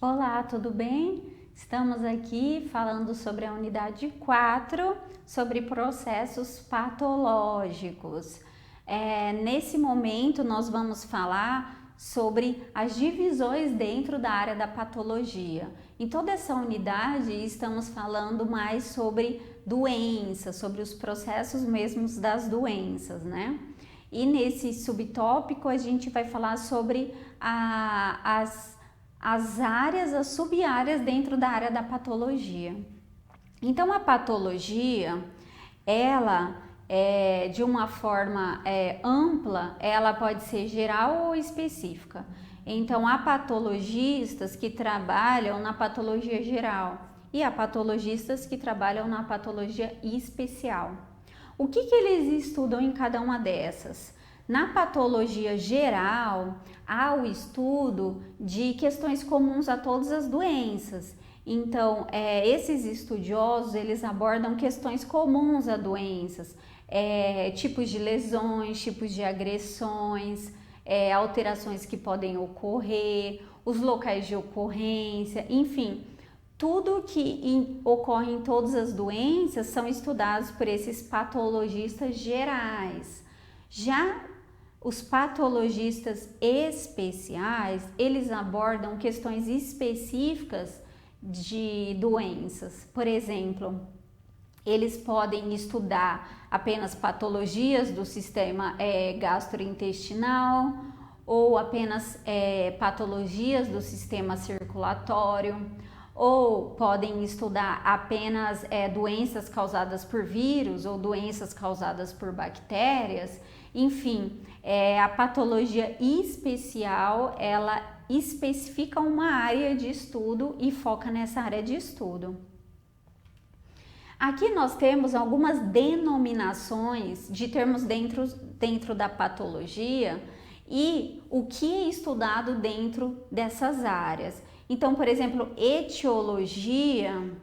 Olá, tudo bem? Estamos aqui falando sobre a unidade 4, sobre processos patológicos. Nesse momento, nós vamos falar sobre as divisões dentro da área da patologia. Em toda essa unidade, estamos falando mais sobre doenças, sobre os processos mesmos das doenças, né? E nesse subtópico, a gente vai falar sobre as áreas, as sub-áreas dentro da área da patologia. Então, a patologia, ela, de uma forma ampla, ela pode ser geral ou específica. Então, há patologistas que trabalham na patologia geral e há patologistas que trabalham na patologia especial. O que eles estudam em cada uma dessas? Na patologia geral, há o estudo de questões comuns a todas as doenças. Então, esses estudiosos, eles abordam questões comuns a doenças, tipos de lesões, tipos de agressões, alterações que podem ocorrer, os locais de ocorrência, enfim, tudo que ocorre em todas as doenças são estudados por esses patologistas gerais. Já os patologistas especiais, eles abordam questões específicas de doenças. Por exemplo, eles podem estudar apenas patologias do sistema gastrointestinal ou apenas patologias do sistema circulatório, ou podem estudar apenas doenças causadas por vírus ou doenças causadas por bactérias. Enfim, a patologia especial, ela especifica uma área de estudo e foca nessa área de estudo. Aqui nós temos algumas denominações de termos dentro da patologia e o que é estudado dentro dessas áreas. Então, por exemplo, etiologia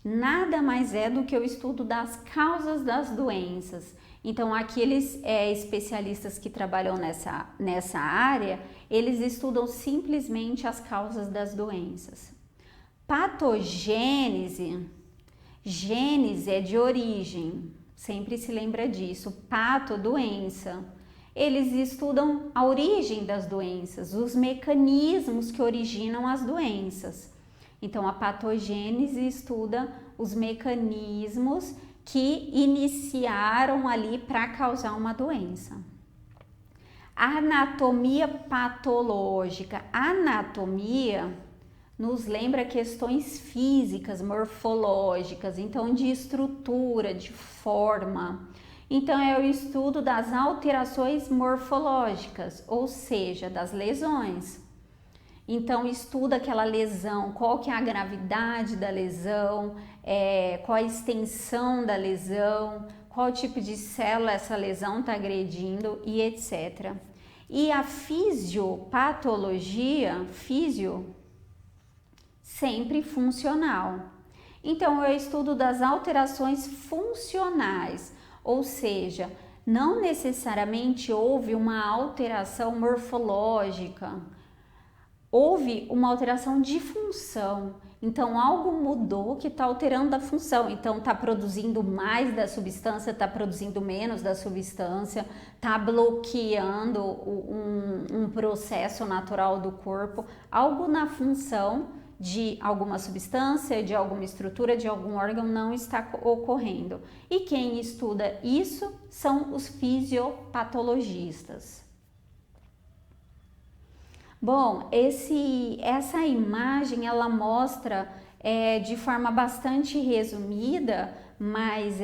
nada mais é do que o estudo das causas das doenças. Então, aqueles especialistas que trabalham nessa área, eles estudam simplesmente as causas das doenças. Patogênese, gênese é de origem, sempre se lembra disso. Pato, doença. Eles estudam a origem das doenças, os mecanismos que originam as doenças. Então, a patogênese estuda os mecanismos que iniciaram ali para causar uma doença. Anatomia patológica. Anatomia nos lembra questões físicas, morfológicas, então de estrutura, de forma. Então, é o estudo das alterações morfológicas, ou seja, das lesões. Então, estuda aquela lesão, qual que é a gravidade da lesão, qual a extensão da lesão, qual tipo de célula essa lesão está agredindo e etc. E a fisiopatologia, sempre funcional. Então, é o estudo das alterações funcionais, ou seja, não necessariamente houve uma alteração morfológica, houve uma alteração de função. Então, algo mudou que está alterando a função. Então, está produzindo mais da substância, está produzindo menos da substância, está bloqueando um processo natural do corpo, algo na função de alguma substância, de alguma estrutura, de algum órgão não está ocorrendo. E quem estuda isso são os fisiopatologistas. Bom, essa imagem ela mostra de forma bastante resumida, mas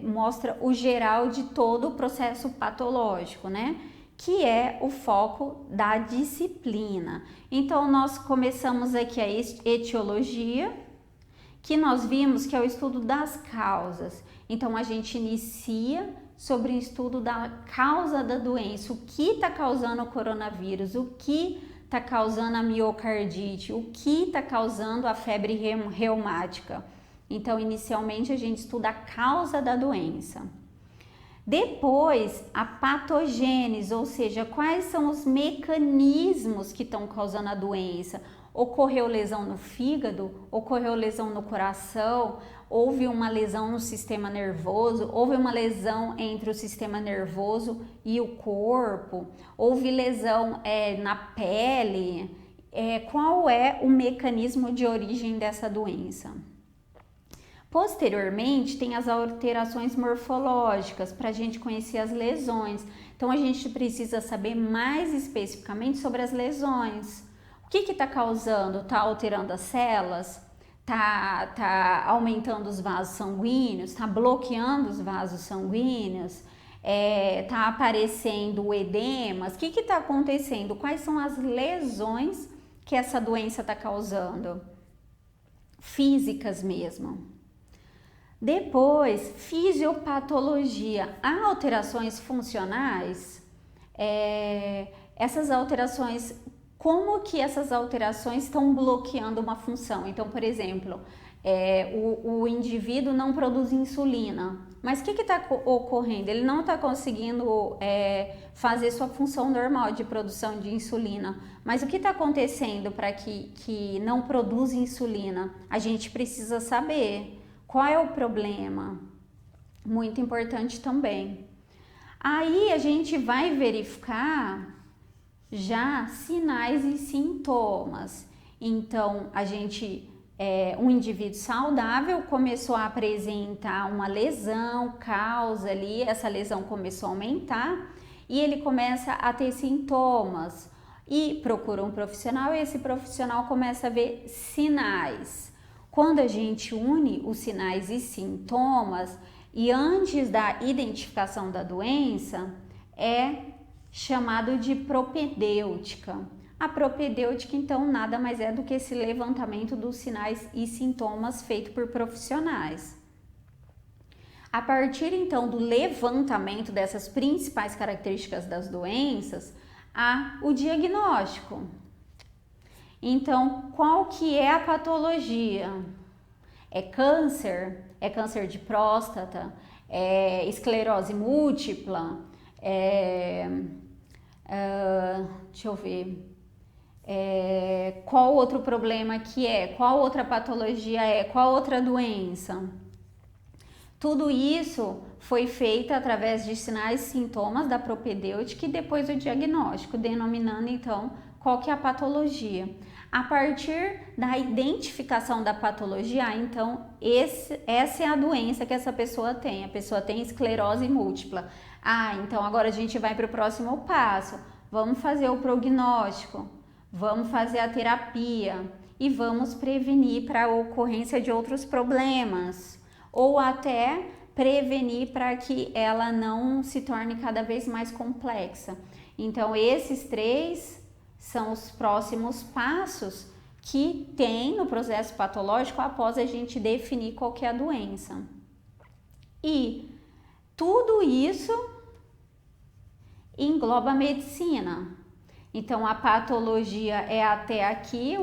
mostra o geral de todo o processo patológico, né? Que é o foco da disciplina. Então, nós começamos aqui a etiologia, que nós vimos que é o estudo das causas. Então, a gente inicia sobre o estudo da causa da doença, o que está causando o coronavírus, o que está causando a miocardite, o que está causando a febre reumática. Então, inicialmente, a gente estuda a causa da doença. Depois, a patogênese, ou seja, quais são os mecanismos que estão causando a doença, ocorreu lesão no fígado, ocorreu lesão no coração, houve uma lesão no sistema nervoso, houve uma lesão entre o sistema nervoso e o corpo, houve lesão na pele. Qual é o mecanismo de origem dessa doença? Posteriormente, tem as alterações morfológicas para a gente conhecer as lesões. Então, a gente precisa saber mais especificamente sobre as lesões. O que está causando? Está alterando as células? Tá aumentando os vasos sanguíneos? Está bloqueando os vasos sanguíneos? Tá aparecendo edemas? O que está acontecendo? Quais são as lesões que essa doença está causando? Físicas mesmo. Depois, fisiopatologia. Há alterações funcionais? Essas alterações, como que essas alterações estão bloqueando uma função? Então, por exemplo, o indivíduo não produz insulina, mas o que está ocorrendo? Ele não está conseguindo fazer sua função normal de produção de insulina, mas o que está acontecendo para que não produza insulina? A gente precisa saber. Qual é o problema? Muito importante também. Aí a gente vai verificar já sinais e sintomas. Então, um indivíduo saudável começou a apresentar uma lesão, causa ali, essa lesão começou a aumentar e ele começa a ter sintomas e procura um profissional e esse profissional começa a ver sinais. Quando a gente une os sinais e sintomas e antes da identificação da doença, é chamado de propedêutica. A propedêutica, então, nada mais é do que esse levantamento dos sinais e sintomas feito por profissionais. A partir, então, do levantamento dessas principais características das doenças, há o diagnóstico. Então, qual que é a patologia? É câncer? É câncer de próstata? É esclerose múltipla? Deixa eu ver. Qual outro problema que é? Qual outra patologia é? Qual outra doença? Tudo isso foi feito através de sinais e sintomas da propedêutica e depois o diagnóstico, denominando então qual que é a patologia. A partir da identificação da patologia, então essa é a doença que essa pessoa tem. A pessoa tem esclerose múltipla. Então agora a gente vai para o próximo passo. Vamos fazer o prognóstico, vamos fazer a terapia e vamos prevenir para a ocorrência de outros problemas. Ou até prevenir para que ela não se torne cada vez mais complexa. Então, esses 3 são os próximos passos que tem no processo patológico após a gente definir qual que é a doença. E tudo isso engloba a medicina. Então, a patologia é até aqui,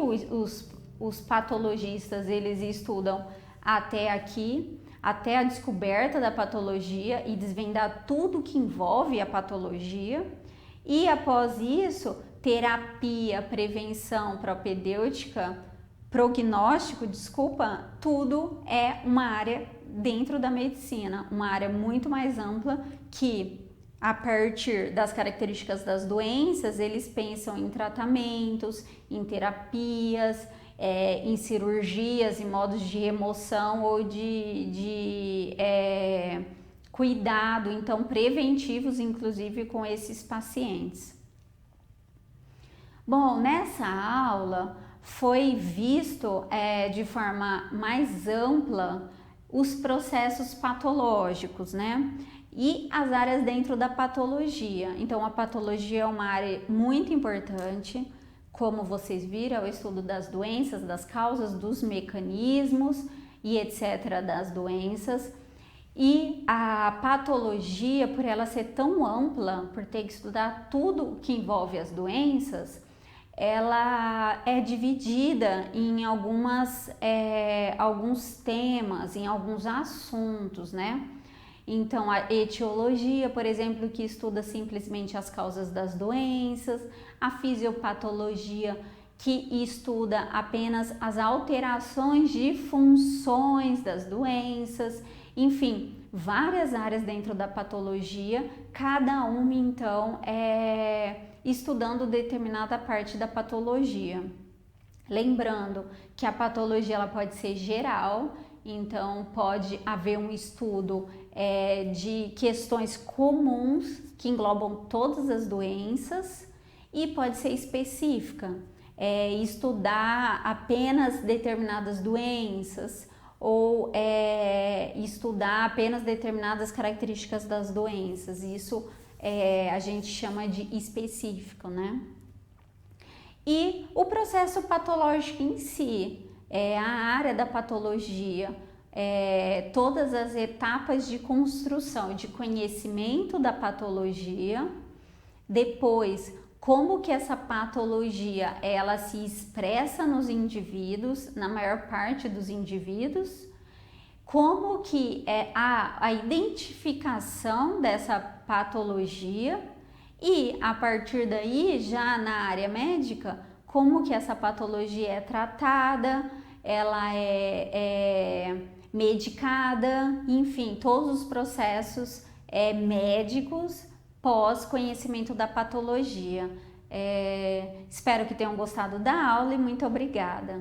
os patologistas, eles estudam até aqui, até a descoberta da patologia e desvendar tudo que envolve a patologia. E após isso, terapia, prevenção, propedêutica, prognóstico, tudo é uma área dentro da medicina, uma área muito mais ampla que, a partir das características das doenças, eles pensam em tratamentos, em terapias, em cirurgias, em modos de remoção ou de cuidado, então preventivos, inclusive com esses pacientes. Bom, nessa aula foi visto de forma mais ampla os processos patológicos, né? E as áreas dentro da patologia. Então, a patologia é uma área muito importante, como vocês viram, é o estudo das doenças, das causas, dos mecanismos e etc. das doenças. E a patologia, por ela ser tão ampla, por ter que estudar tudo que envolve as doenças, ela é dividida em alguns temas, em alguns assuntos, né? Então, a etiologia, por exemplo, que estuda simplesmente as causas das doenças, a fisiopatologia, que estuda apenas as alterações de funções das doenças, enfim, várias áreas dentro da patologia, cada uma então estudando determinada parte da patologia. Lembrando que a patologia ela pode ser geral, então pode haver um estudo de questões comuns que englobam todas as doenças, e pode ser específica, estudar apenas determinadas doenças ou estudar apenas determinadas características das doenças. Isso a gente chama de específico, né? E o processo patológico em si, a área da patologia, todas as etapas de construção, de conhecimento da patologia, depois como que essa patologia ela se expressa nos indivíduos, na maior parte dos indivíduos, como que é a identificação dessa patologia e a partir daí, já na área médica, como que essa patologia é tratada, ela é medicada, enfim, todos os processos médicos pós conhecimento da patologia. Espero que tenham gostado da aula e muito obrigada.